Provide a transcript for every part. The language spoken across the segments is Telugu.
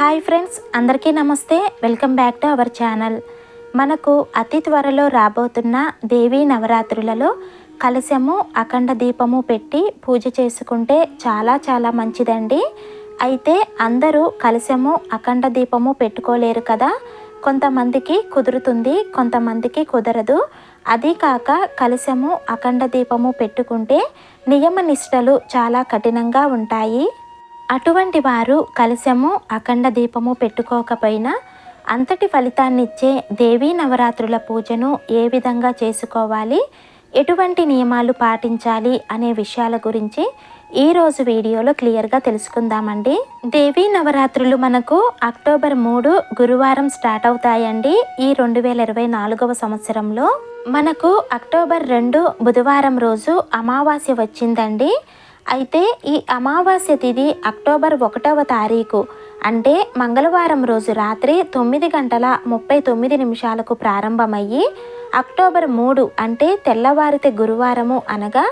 హాయ్ ఫ్రెండ్స్, అందరికీ నమస్తే. Welcome back to our channel. మనకు అతి త్వరలో రాబోతున్న దేవీ నవరాత్రులలో కలశము, అఖండ దీపము పెట్టి పూజ చేసుకుంటే చాలా మంచిదండి. అయితే అందరూ కలశము, అఖండ దీపము పెట్టుకోలేరు కదా. కొంతమందికి కుదురుతుంది, కొంతమందికి కుదరదు. అది కాక కలశము, అఖండ దీపము పెట్టుకుంటే నియమ నిష్టలు చాలా కఠినంగా ఉంటాయి. అటువంటి వారు కలశము, అఖండ దీపము పెట్టుకోకపోయినా అంతటి ఫలితాన్నిచ్చే దేవీ నవరాత్రుల పూజను ఏ విధంగా చేసుకోవాలి, ఎటువంటి నియమాలు పాటించాలి అనే విషయాల గురించి ఈరోజు వీడియోలో క్లియర్గా తెలుసుకుందామండి. దేవీ నవరాత్రులు మనకు అక్టోబర్ 3 గురువారం స్టార్ట్ అవుతాయండి. ఈ 2024వ సంవత్సరంలో మనకు అక్టోబర్ 2 బుధవారం రోజు అమావాస్య వచ్చిందండి. అయితే ఈ అమావాస్య తిథి అక్టోబర్ 1వ తారీఖు అంటే మంగళవారం రోజు రాత్రి 9:39 ప్రారంభమయ్యి అక్టోబర్ 3 అంటే తెల్లవారితే గురువారము అనగా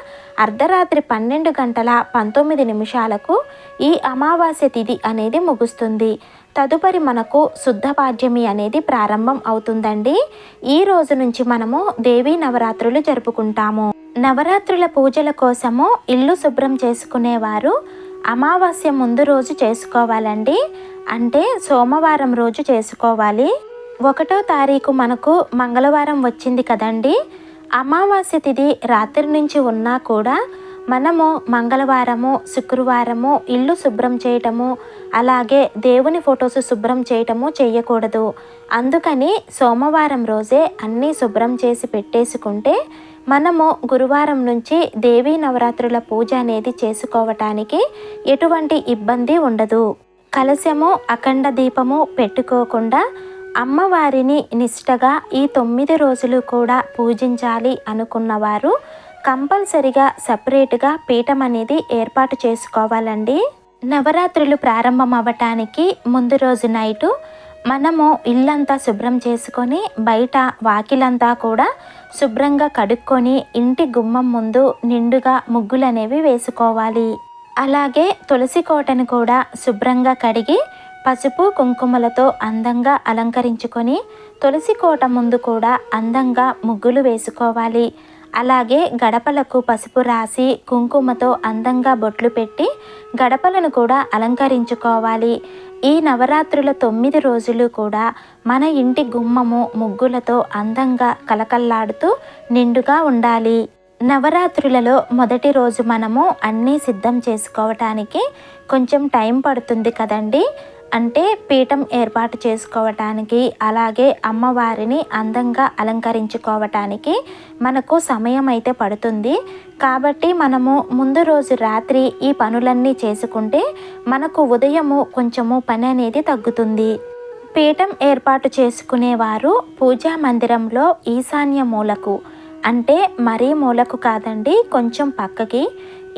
అర్ధరాత్రి 12:19 ఈ అమావాస్య తిథి అనేది ముగుస్తుంది. తదుపరి మనకు శుద్ధ పాడ్యమి అనేది ప్రారంభం అవుతుందండి. ఈ రోజు నుంచి మనము దేవీ నవరాత్రులు జరుపుకుంటాము. నవరాత్రుల పూజల కోసము ఇల్లు శుభ్రం చేసుకునేవారు అమావాస్య ముందు రోజు చేసుకోవాలండి. అంటే సోమవారం రోజు చేసుకోవాలి. 1వ తారీఖు మనకు మంగళవారం వచ్చింది కదండి. అమావాస్య తిథి రాత్రి నుంచి ఉన్నా కూడా మనము మంగళవారము, శుక్రవారము ఇల్లు శుభ్రం చేయటము, అలాగే దేవుని ఫొటోస్ శుభ్రం చేయటము చేయకూడదు. అందుకని సోమవారం రోజే అన్నీ శుభ్రం చేసి పెట్టేసుకుంటే మనము గురువారం నుంచి దేవీ నవరాత్రుల పూజ అనేది చేసుకోవటానికి ఎటువంటి ఇబ్బంది ఉండదు. కలశము, అఖండ దీపము పెట్టుకోకుండా అమ్మవారిని నిష్టగా ఈ 9 రోజులు కూడా పూజించాలి అనుకున్నవారు కంపల్సరిగా సపరేట్గా పీఠం అనేది ఏర్పాటు చేసుకోవాలండి. నవరాత్రులు ప్రారంభం అవ్వటానికి ముందు రోజు నైటు మనము ఇల్లంతా శుభ్రం చేసుకొని బయట వాకిలంతా కూడా శుభ్రంగా కడుక్కొని ఇంటి గుమ్మం ముందు నిండుగా ముగ్గులు అనేవి వేసుకోవాలి. అలాగే తులసి కోటను కూడా శుభ్రంగా కడిగి పసుపు కుంకుమలతో అందంగా అలంకరించుకొని తులసి కోట ముందు కూడా అందంగా ముగ్గులు వేసుకోవాలి. అలాగే గడపలకు పసుపు రాసి కుంకుమతో అందంగా బొట్లు పెట్టి గడపలను కూడా అలంకరించుకోవాలి. ఈ నవరాత్రుల 9 రోజులు కూడా మన ఇంటి గుమ్మము ముగ్గులతో అందంగా కలకల్లాడుతూ నిండుగా ఉండాలి. నవరాత్రులలో మొదటి రోజు మనము అన్నీ సిద్ధం చేసుకోవటానికి కొంచెం టైం పడుతుంది కదండి. అంటే పీఠం ఏర్పాటు చేసుకోవటానికి, అలాగే అమ్మవారిని అందంగా అలంకరించుకోవటానికి మనకు సమయం అయితే పడుతుంది. కాబట్టి మనము ముందు రోజు రాత్రి ఈ పనులన్నీ చేసుకుంటే మనకు ఉదయము కొంచెము పని అనేది తగ్గుతుంది. పీఠం ఏర్పాటు చేసుకునేవారు పూజా మందిరంలో ఈశాన్య మూలకు, అంటే మరీ మూలకు కాదండి, కొంచెం పక్కకి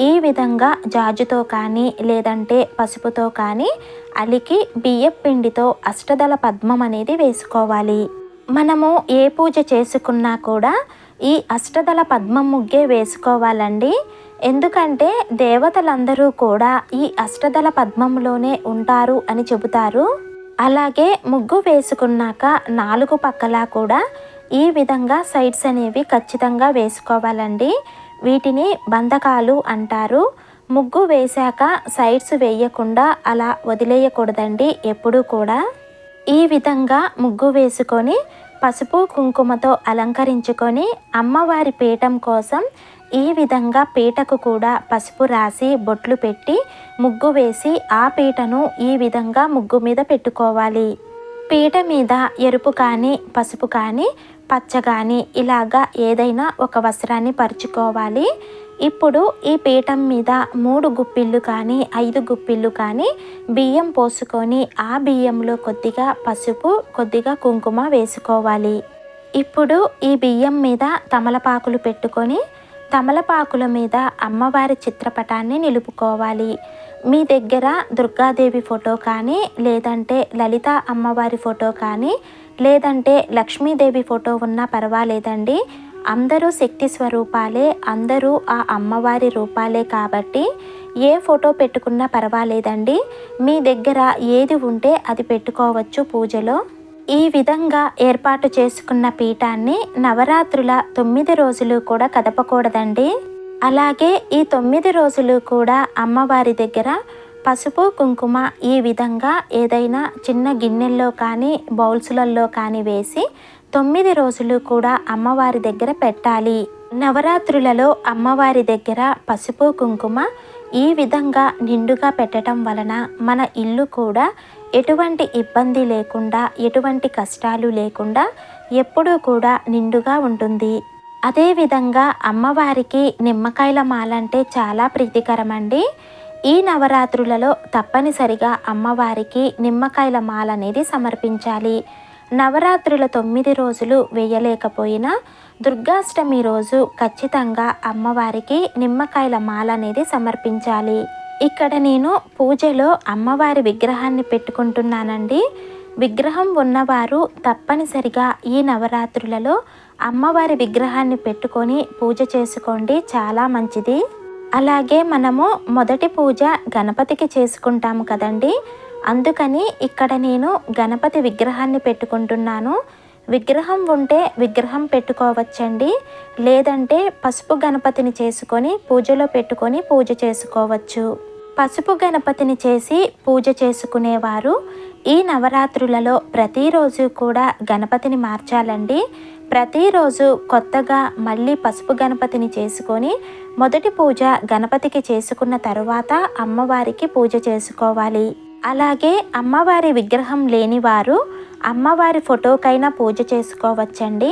ఈ విధంగా జాజుతో కానీ లేదంటే పసుపుతో కానీ అలికి బియ్యపు పిండితో అష్టదళ పద్మం అనేది వేసుకోవాలి. మనము ఏ పూజ చేసుకున్నా కూడా ఈ అష్టదళ పద్మం ముగ్గే వేసుకోవాలండి. ఎందుకంటే దేవతలందరూ కూడా ఈ అష్టదళ పద్మంలోనే ఉంటారు అని చెబుతారు. అలాగే ముగ్గు వేసుకున్నాక 4 పక్కలా కూడా ఈ విధంగా సైడ్స్ అనేవి ఖచ్చితంగా వేసుకోవాలండి. వీటిని బంధకాలు అంటారు. ముగ్గు వేశాక సైడ్స్ వేయకుండా అలా వదిలేయకూడదండి ఎప్పుడూ కూడా. ఈ విధంగా ముగ్గు వేసుకొని పసుపు కుంకుమతో అలంకరించుకొని అమ్మవారి పీఠం కోసం ఈ విధంగా పీటకు కూడా పసుపు రాసి బొట్లు పెట్టి ముగ్గు వేసి ఆ పీటను ఈ విధంగా ముగ్గు మీద పెట్టుకోవాలి. పీట మీద ఎరుపు కానీ పసుపు కానీ పచ్చ కానీ ఇలాగా ఏదైనా ఒక వస్త్రాన్ని పరుచుకోవాలి. ఇప్పుడు ఈ పీఠం మీద 3 గుప్పిళ్ళు కానీ 5 గుప్పిళ్ళు కానీ బియ్యం పోసుకొని ఆ బియ్యంలో కొద్దిగా పసుపు, కొద్దిగా కుంకుమ వేసుకోవాలి. ఇప్పుడు ఈ బియ్యం మీద తమలపాకులు పెట్టుకొని తమలపాకుల మీద అమ్మవారి చిత్రపటాన్ని నిలుపుకోవాలి. మీ దగ్గర దుర్గాదేవి ఫోటో కానీ లేదంటే లలిత అమ్మవారి ఫోటో కానీ లేదంటే లక్ష్మీదేవి ఫోటో ఉన్నా పర్వాలేదండి. అందరూ శక్తి స్వరూపాలే, అందరూ ఆ అమ్మవారి రూపాలే కాబట్టి ఏ ఫోటో పెట్టుకున్నా పర్వాలేదండి. మీ దగ్గర ఏది ఉంటే అది పెట్టుకోవచ్చు పూజలో. ఈ విధంగా ఏర్పాటు చేసుకున్న పీఠాన్ని నవరాత్రుల 9 రోజులు కూడా కదపకూడదండి. అలాగే ఈ 9 రోజులు కూడా అమ్మవారి దగ్గర పసుపు కుంకుమ ఈ విధంగా ఏదైనా చిన్న గిన్నెల్లో కానీ బౌల్స్లలో కానీ వేసి 9 రోజులు కూడా అమ్మవారి దగ్గర పెట్టాలి. నవరాత్రులలో అమ్మవారి దగ్గర పసుపు కుంకుమ ఈ విధంగా నిండుగా పెట్టడం వలన మన ఇల్లు కూడా ఎటువంటి ఇబ్బంది లేకుండా, ఎటువంటి కష్టాలు లేకుండా ఎప్పుడూ కూడా నిండుగా ఉంటుంది. అదేవిధంగా అమ్మవారికి నిమ్మకాయల మాల అంటే చాలా ప్రీతికరమండి. ఈ నవరాత్రులలో తప్పనిసరిగా అమ్మవారికి నిమ్మకాయల మాల అనేది సమర్పించాలి. నవరాత్రుల 9 రోజులు వేయలేకపోయినా దుర్గాష్టమి రోజు ఖచ్చితంగా అమ్మవారికి నిమ్మకాయల మాల అనేది సమర్పించాలి. ఇక్కడ నేను పూజలో అమ్మవారి విగ్రహాన్ని పెట్టుకుంటున్నానండి. విగ్రహం ఉన్నవారు తప్పనిసరిగా ఈ నవరాత్రులలో అమ్మవారి విగ్రహాన్ని పెట్టుకొని పూజ చేసుకోండి, చాలా మంచిది. అలాగే మనము మొదటి పూజ గణపతికి చేసుకుంటాము కదండి. అందుకని ఇక్కడ నేను గణపతి విగ్రహాన్ని పెట్టుకుంటున్నాను. విగ్రహం ఉంటే విగ్రహం పెట్టుకోవచ్చండి, లేదంటే పసుపు గణపతిని చేసుకొని పూజలో పెట్టుకొని పూజ చేసుకోవచ్చు. పసుపు గణపతిని చేసి పూజ చేసుకునేవారు ఈ నవరాత్రులలో ప్రతిరోజు కూడా గణపతిని మార్చాలండి. ప్రతిరోజు కొత్తగా మళ్ళీ పసుపు గణపతిని చేసుకొని మొదటి పూజ గణపతికి చేసుకున్న తరువాత అమ్మవారికి పూజ చేసుకోవాలి. అలాగే అమ్మవారి విగ్రహం లేనివారు అమ్మవారి ఫోటోకైనా పూజ చేసుకోవచ్చండి,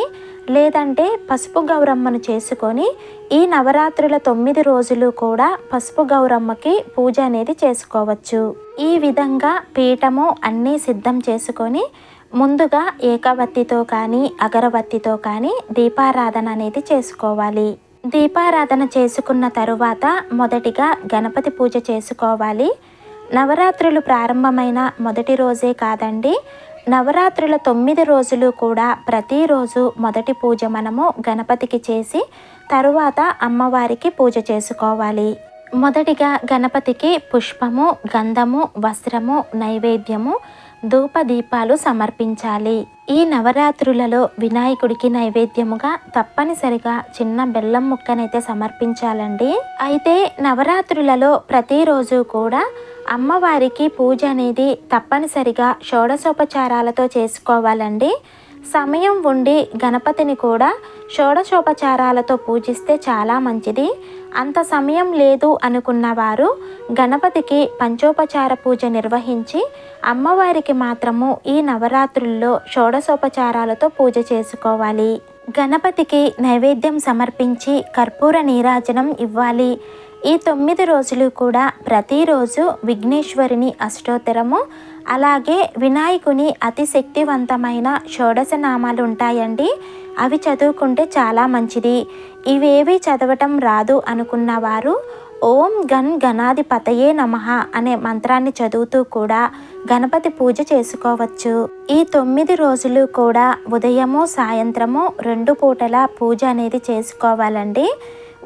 లేదంటే పసుపు గౌరమ్మను చేసుకొని ఈ నవరాత్రుల 9 రోజులు కూడా పసుపు గౌరమ్మకి పూజ అనేది చేసుకోవచ్చు. ఈ విధంగా పీఠము అన్నీ సిద్ధం చేసుకొని ముందుగా ఏకవత్తితో కానీ అగరవత్తితో కానీ దీపారాధన అనేది చేసుకోవాలి. దీపారాధన చేసుకున్న తరువాత మొదటిగా గణపతి పూజ చేసుకోవాలి. నవరాత్రులు ప్రారంభమైన మొదటి రోజే కాదండి, నవరాత్రుల 9 రోజులు కూడా ప్రతిరోజు మొదటి పూజ మనము గణపతికి చేసి తరువాత అమ్మవారికి పూజ చేసుకోవాలి. మొదటిగా గణపతికి పుష్పము, గంధము, వస్త్రము, నైవేద్యము, ధూపదీపాలు సమర్పించాలి. ఈ నవరాత్రులలో వినాయకుడికి నైవేద్యముగా తప్పనిసరిగా చిన్న బెల్లం ముక్కనైతే సమర్పించాలండి. అయితే నవరాత్రులలో ప్రతిరోజు కూడా అమ్మవారికి పూజ అనేది తప్పనిసరిగా షోడశోపచారాలతో చేసుకోవాలండి. సమయం ఉండి గణపతిని కూడా షోడశోపచారాలతో పూజిస్తే చాలా మంచిది. అంత సమయం లేదు అనుకున్న వారు గణపతికి పంచోపచార పూజ నిర్వహించి అమ్మవారికి మాత్రము ఈ నవరాత్రుల్లో షోడశోపచారాలతో పూజ చేసుకోవాలి. గణపతికి నైవేద్యం సమర్పించి కర్పూర నీరాజనం ఇవ్వాలి. ఈ 9 రోజులు కూడా ప్రతిరోజు విఘ్నేశ్వరుని అష్టోత్తరము, అలాగే వినాయకుని అతి శక్తివంతమైన షోడశ నామాలు ఉంటాయండి. అవి చదువుకుంటే చాలా మంచిది. ఇవేవి చదవటం రాదు అనుకున్న వారు ఓం గన్ గణాధిపతయే నమః అనే మంత్రాన్ని చదువుతూ కూడా గణపతి పూజ చేసుకోవచ్చు. ఈ 9 రోజులు కూడా ఉదయము సాయంత్రము 2 పూటల పూజ అనేది చేసుకోవాలండి.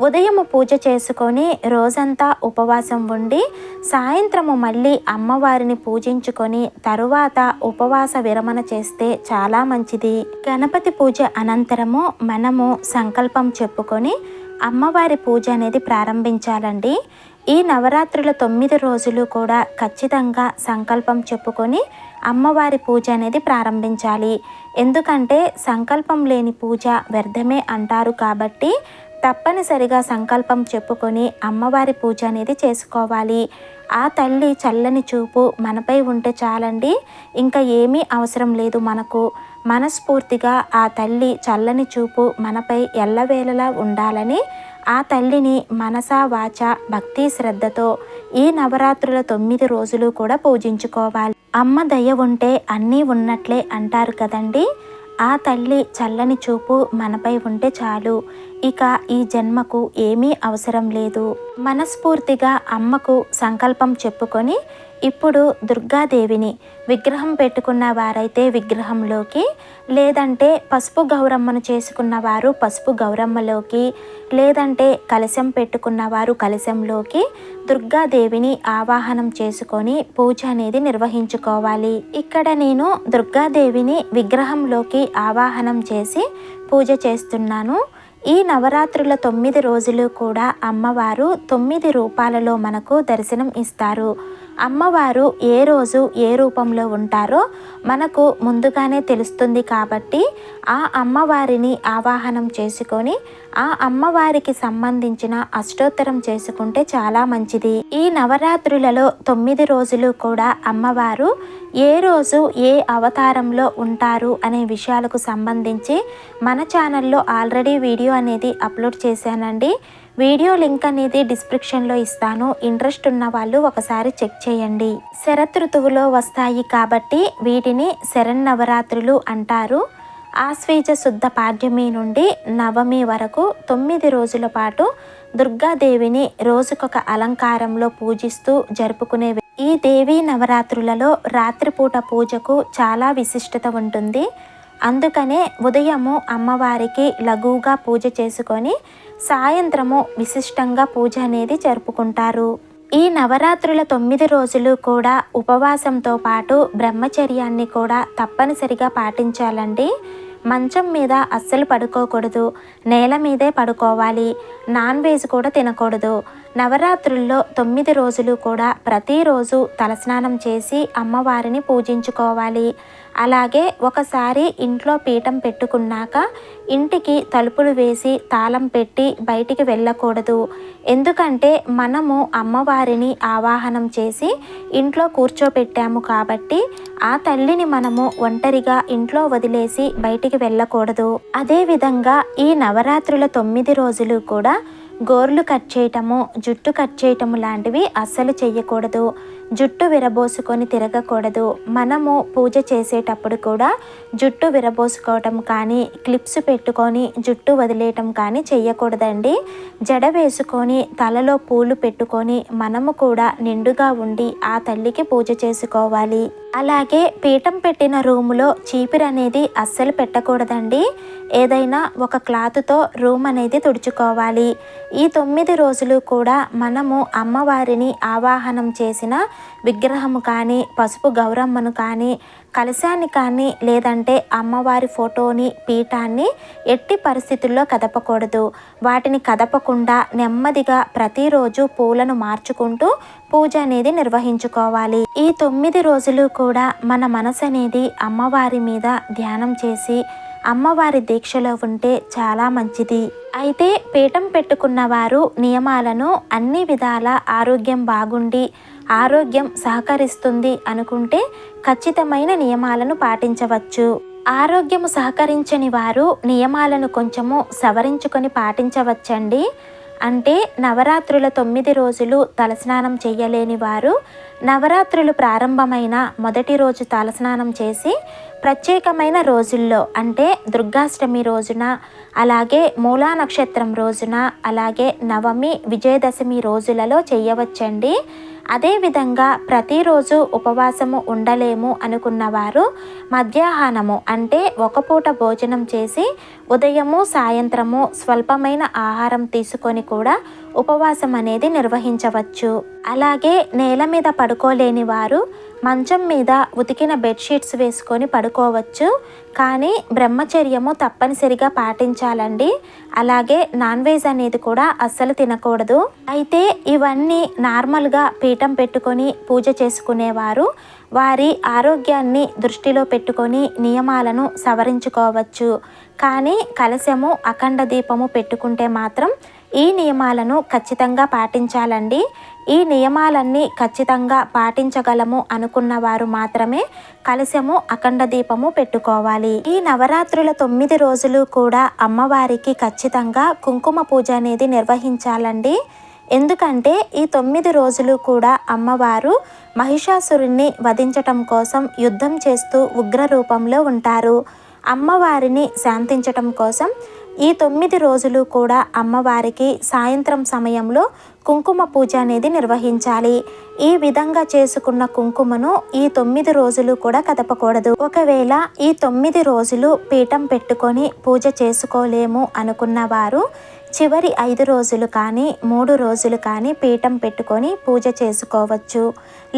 ఉదయము పూజ చేసుకొని రోజంతా ఉపవాసం ఉండి సాయంత్రము మళ్ళీ అమ్మవారిని పూజించుకొని తరువాత ఉపవాస విరమణ చేస్తే చాలా మంచిది. గణపతి పూజ అనంతరము మనము సంకల్పం చెప్పుకొని అమ్మవారి పూజ అనేది ప్రారంభించాలండి. ఈ నవరాత్రుల 9 రోజులు కూడా ఖచ్చితంగా సంకల్పం చెప్పుకొని అమ్మవారి పూజ అనేది ప్రారంభించాలి. ఎందుకంటే సంకల్పం లేని పూజ వ్యర్థమే అంటారు కాబట్టి తప్పనిసరిగా సంకల్పం చెప్పుకొని అమ్మవారి పూజ అనేది చేసుకోవాలి. ఆ తల్లి చల్లని చూపు మనపై ఉంటే చాలండి, ఇంకా ఏమీ అవసరం లేదు మనకు. మనస్ఫూర్తిగా ఆ తల్లి చల్లని చూపు మనపై ఎల్లవేళలా ఉండాలని ఆ తల్లిని మనసా వాచ భక్తి శ్రద్ధతో ఈ నవరాత్రుల 9 రోజులు కూడా పూజించుకోవాలి. అమ్మ దయ ఉంటే అన్నీ ఉన్నట్లే అంటారు కదండి. ఆ తల్లి చల్లని చూపు మనపై ఉంటే చాలు. ఇక ఈ జన్మకు ఏమీ అవసరం లేదు. మనస్ఫూర్తిగా అమ్మకు సంకల్పం చెప్పుకొని ఇప్పుడు దుర్గాదేవిని విగ్రహం పెట్టుకున్న వారైతే విగ్రహంలోకి, లేదంటే పసుపు గౌరమ్మను చేసుకున్న వారు పసుపు గౌరమ్మలోకి, లేదంటే కలశం పెట్టుకున్న వారు కలశంలోకి దుర్గాదేవిని ఆవాహనం చేసుకొని పూజ అనేది నిర్వహించుకోవాలి. ఇక్కడ నేను దుర్గాదేవిని విగ్రహంలోకి ఆవాహనం చేసి పూజ చేస్తున్నాను. ఈ నవరాత్రుల 9 రోజులు కూడా అమ్మవారు 9 రూపాలలో మనకు దర్శనం ఇస్తారు. అమ్మవారు ఏ రోజు ఏ రూపంలో ఉంటారో మనకు ముందుగానే తెలుస్తుంది కాబట్టి ఆ అమ్మవారిని ఆవాహనం చేసుకొని ఆ అమ్మవారికి సంబంధించిన అష్టోత్తరం చేసుకుంటే చాలా మంచిది. ఈ నవరాత్రులలో 9 రోజులు కూడా అమ్మవారు ఏ రోజు ఏ అవతారంలో ఉంటారు అనే విషయాలకు సంబంధించి మన ఛానల్లో ఆల్రెడీ వీడియో అనేది అప్లోడ్ చేశానండి. వీడియో లింక్ అనేది డిస్క్రిప్షన్లో ఇస్తాను. ఇంట్రెస్ట్ ఉన్న వాళ్ళు ఒకసారి చెక్ చేయండి. శరదృతువులో వస్తాయి కాబట్టి వీటిని శరన్నవరాత్రులు అంటారు. ఆశ్వీజ శుద్ధ పాడ్యమి నుండి నవమి వరకు 9 రోజుల పాటు దుర్గాదేవిని రోజుకొక అలంకారంలో పూజిస్తూ జరుపుకునే ఈ దేవీ నవరాత్రులలో రాత్రిపూట పూజకు చాలా విశిష్టత ఉంటుంది. అందుకనే ఉదయము అమ్మవారికి లఘువుగా పూజ చేసుకొని సాయంత్రము విశిష్టంగా పూజ అనేది జరుపుకుంటారు. ఈ నవరాత్రుల 9 రోజులు కూడా ఉపవాసంతో పాటు బ్రహ్మచర్యాన్ని కూడా తప్పనిసరిగా పాటించాలండి. మంచం మీద అస్సలు పడుకోకూడదు, నేల మీదే పడుకోవాలి, నాన్ వెజ్ కూడా తినకూడదు. నవరాత్రుల్లో 9 రోజులు కూడా ప్రతిరోజు తలస్నానం చేసి అమ్మవారిని పూజించుకోవాలి. అలాగే ఒకసారి ఇంట్లో పీఠం పెట్టుకున్నాక ఇంటికి తలుపులు వేసి తాళం పెట్టి బయటికి వెళ్ళకూడదు. ఎందుకంటే మనము అమ్మవారిని ఆవాహనం చేసి ఇంట్లో కూర్చోపెట్టాము కాబట్టి ఆ తల్లిని మనము ఒంటరిగా ఇంట్లో వదిలేసి బయటికి వెళ్ళకూడదు. అదేవిధంగా ఈ నవరాత్రుల 9 రోజులు కూడా గోర్లు కట్ చేయటము, జుట్టు కట్ చేయటము లాంటివి అస్సలు చెయ్యకూడదు. జుట్టు విరబోసుకొని తిరగకూడదు. మనము పూజ చేసేటప్పుడు కూడా జుట్టు విరబోసుకోవటం కానీ, క్లిప్స్ పెట్టుకొని జుట్టు వదిలేయటం కానీ చెయ్యకూడదండి. జడ వేసుకొని తలలో పూలు పెట్టుకొని మనము కూడా నిండుగా ఉండి ఆ తల్లికి పూజ చేసుకోవాలి. అలాగే పీఠం పెట్టిన రూములో చీపిరి అనేది అస్సలు పెట్టకూడదండి. ఏదైనా ఒక క్లాత్తో రూమ్ అనేది తుడుచుకోవాలి. ఈ 9 రోజులు కూడా మనము అమ్మవారిని ఆవాహనం చేసిన విగ్రహము కానీ, పసుపు గౌరమ్మను కానీ, కలశాన్ని కానీ, లేదంటే అమ్మవారి ఫోటోని, పీఠాన్ని ఎట్టి పరిస్థితుల్లో కదపకూడదు. వాటిని కదపకుండా నెమ్మదిగా ప్రతిరోజు పూలను మార్చుకుంటూ పూజ అనేది నిర్వహించుకోవాలి. ఈ 9 రోజులు కూడా మన మనసు అనేది అమ్మవారి మీద ధ్యానం చేసి అమ్మవారి దీక్షలో ఉంటే చాలా మంచిది. అయితే పీఠం పెట్టుకున్న వారు నియమాలను అన్ని విధాల ఆరోగ్యం బాగుండి ఆరోగ్యం సహకరిస్తుంది అనుకుంటే ఖచ్చితమైన నియమాలను పాటించవచ్చు. ఆరోగ్యము సహకరించని వారు నియమాలను కొంచెము సవరించుకొని పాటించవచ్చండి. అంటే నవరాత్రుల 9 రోజులు తలస్నానం చేయలేని వారు నవరాత్రులు ప్రారంభమైన మొదటి రోజు తలస్నానం చేసి ప్రత్యేకమైన రోజుల్లో అంటే దుర్గాష్టమి రోజున, అలాగే మూలా నక్షత్రం రోజున, అలాగే నవమి, విజయదశమి రోజులలో చేయవచ్చండి. అదేవిధంగా ప్రతిరోజు ఉపవాసము ఉండలేము అనుకున్నవారు మధ్యాహ్నము అంటే ఒక పూట భోజనం చేసి ఉదయము సాయంత్రము స్వల్పమైన ఆహారం తీసుకొని కూడా ఉపవాసం అనేది నిర్వహించవచ్చు. అలాగే నేల మీద పడుకోలేని వారు మంచం మీద ఉతికిన బెడ్షీట్స్ వేసుకొని పడుకోవచ్చు. కానీ బ్రహ్మచర్యము తప్పనిసరిగా పాటించాలండి. అలాగే నాన్ వెజ్ అనేది కూడా అస్సలు తినకూడదు. అయితే ఇవన్నీ నార్మల్గా పీఠం పెట్టుకొని పూజ చేసుకునేవారు వారి ఆరోగ్యాన్ని దృష్టిలో పెట్టుకొని నియమాలను సవరించుకోవచ్చు. కానీ కలశము, అఖండ దీపము పెట్టుకుంటే మాత్రం ఈ నియమాలను ఖచ్చితంగా పాటించాలండి. ఈ నియమాలన్నీ ఖచ్చితంగా పాటించగలము అనుకున్న వారు మాత్రమే కలశము, అఖండ దీపము పెట్టుకోవాలి. ఈ నవరాత్రుల 9 రోజులు కూడా అమ్మవారికి ఖచ్చితంగా కుంకుమ పూజ అనేది నిర్వహించాలండి. ఎందుకంటే ఈ 9 రోజులు కూడా అమ్మవారు మహిషాసురుణ్ణి వధించటం కోసం యుద్ధం చేస్తూ ఉగ్ర రూపంలో ఉంటారు. అమ్మవారిని శాంతించటం కోసం ఈ 9 రోజులు కూడా అమ్మవారికి సాయంత్రం సమయంలో కుంకుమ పూజ అనేది నిర్వహించాలి. ఈ విధంగా చేసుకున్న కుంకుమను ఈ 9 రోజులు కూడా కదపకూడదు. ఒకవేళ ఈ 9 రోజులు పీఠం పెట్టుకొని పూజ చేసుకోలేము అనుకున్న వారు చివరి 5 రోజులు కానీ 3 రోజులు కానీ పీఠం పెట్టుకొని పూజ చేసుకోవచ్చు.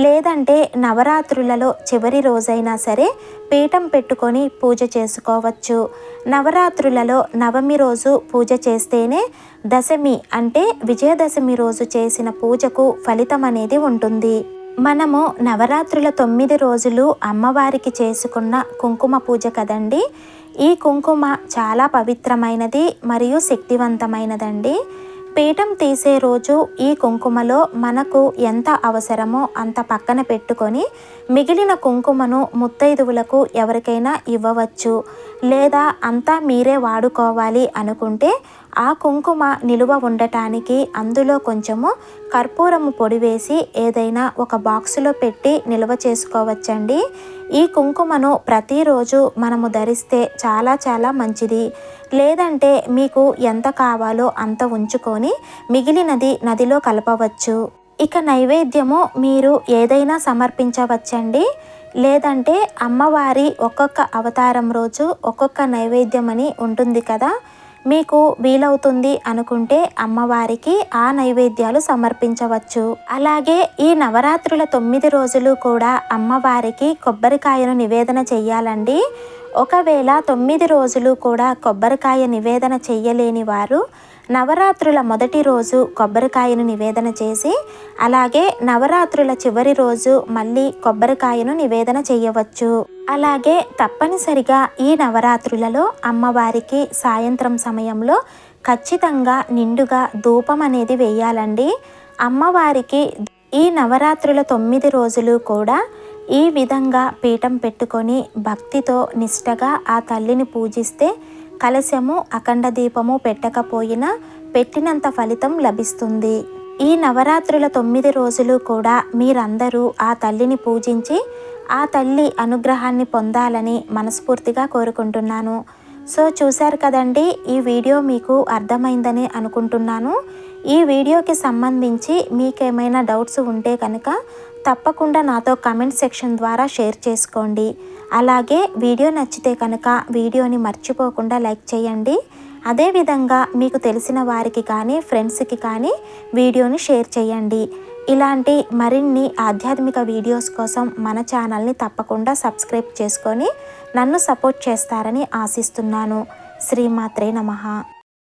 లేదంటే నవరాత్రులలో చివరి రోజైనా సరే పీఠం పెట్టుకొని పూజ చేసుకోవచ్చు. నవరాత్రులలో నవమి రోజు పూజ చేస్తేనే దశమి అంటే విజయదశమి రోజు చేసిన పూజకు ఫలితం అనేది ఉంటుంది. మనము నవరాత్రుల 9 రోజులు అమ్మవారికి చేసుకున్న కుంకుమ పూజ కదండి. ఈ కుంకుమ చాలా పవిత్రమైనది మరియు శక్తివంతమైనదండి. పీఠం తీసే రోజు ఈ కుంకుమలో మనకు ఎంత అవసరమో అంత పక్కన పెట్టుకొని మిగిలిన కుంకుమను ముత్తైదువులకు ఎవరికైనా ఇవ్వవచ్చు. లేదా అంతా మీరే వాడుకోవాలి అనుకుంటే ఆ కుంకుమ నిలువ ఉండటానికి అందులో కొంచెము కర్పూరము పొడి వేసి ఏదైనా ఒక బాక్సులో పెట్టి నిల్వ చేసుకోవచ్చండి. ఈ కుంకుమను ప్రతిరోజు మనము ధరిస్తే చాలా చాలా మంచిది. లేదంటే మీకు ఎంత కావాలో అంత ఉంచుకొని మిగిలినది నదిలో కలపవచ్చు. ఇక నైవేద్యము మీరు ఏదైనా సమర్పించవచ్చండి. లేదంటే అమ్మవారి ఒక్కొక్క అవతారం రోజు ఒక్కొక్క నైవేద్యం అని ఉంటుంది కదా, మీకు వీలవుతుంది అనుకుంటే అమ్మవారికి ఆ నైవేద్యాలు సమర్పించవచ్చు. అలాగే ఈ నవరాత్రుల 9 రోజులు కూడా అమ్మవారికి కొబ్బరికాయను నివేదన చెయ్యాలండి. ఒకవేళ 9 రోజులు కూడా కొబ్బరికాయ నివేదన చెయ్యలేని వారు నవరాత్రుల మొదటి రోజు కొబ్బరికాయను నివేదన చేసి అలాగే నవరాత్రుల చివరి రోజు మళ్ళీ కొబ్బరికాయను నివేదన చేయవచ్చు. అలాగే తప్పనిసరిగా ఈ నవరాత్రులలో అమ్మవారికి సాయంత్రం సమయంలో ఖచ్చితంగా నిండుగా ధూపం అనేది వేయాలండి. అమ్మవారికి ఈ నవరాత్రుల 9 రోజులు కూడా ఈ విధంగా పీఠం పెట్టుకొని భక్తితో నిష్టగా ఆ తల్లిని పూజిస్తే కలశము అఖండ దీపము పెట్టకపోయినా పెట్టినంత ఫలితం లభిస్తుంది. ఈ నవరాత్రుల 9 రోజులు కూడా మీరందరూ ఆ తల్లిని పూజించి ఆ తల్లి అనుగ్రహాన్ని పొందాలని మనస్ఫూర్తిగా కోరుకుంటున్నాను. సో చూశారు కదండి, ఈ వీడియో మీకు అర్థమైందని అనుకుంటున్నాను. ఈ వీడియోకి సంబంధించి మీకేమైనా డౌట్స్ ఉంటే కనుక తప్పకుండా నాతో కమెంట్ సెక్షన్ ద్వారా షేర్ చేసుకోండి. అలాగే వీడియో నచ్చితే కనుక వీడియోని మర్చిపోకుండా లైక్ చేయండి. అదేవిధంగా మీకు తెలిసిన వారికి కానీ ఫ్రెండ్స్కి కానీ వీడియోని షేర్ చేయండి. ఇలాంటి మరిన్ని ఆధ్యాత్మిక వీడియోస్ కోసం మన ఛానల్ని తప్పకుండా సబ్స్క్రైబ్ చేసుకొని నన్ను సపోర్ట్ చేస్తారని ఆశిస్తున్నాను. శ్రీమాత్రే నమః.